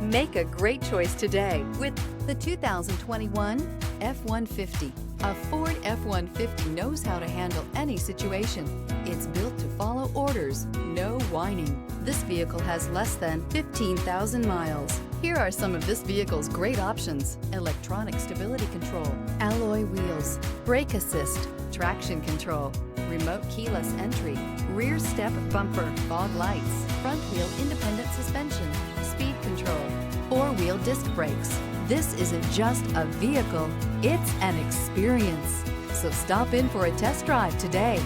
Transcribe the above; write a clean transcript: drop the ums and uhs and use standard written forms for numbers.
Make a great choice today with the 2021 F-150. A Ford F-150 knows how to handle any situation. It's built to follow orders, no whining. This vehicle has less than 15,000 miles. Here are some of this vehicle's great options: electronic stability control, alloy wheels, brake assist, traction control, remote keyless entry, rear step bumper, fog lights, front wheel independent suspension, speed control, four-wheel disc brakes. This isn't just a vehicle, it's an experience. So stop in for a test drive today.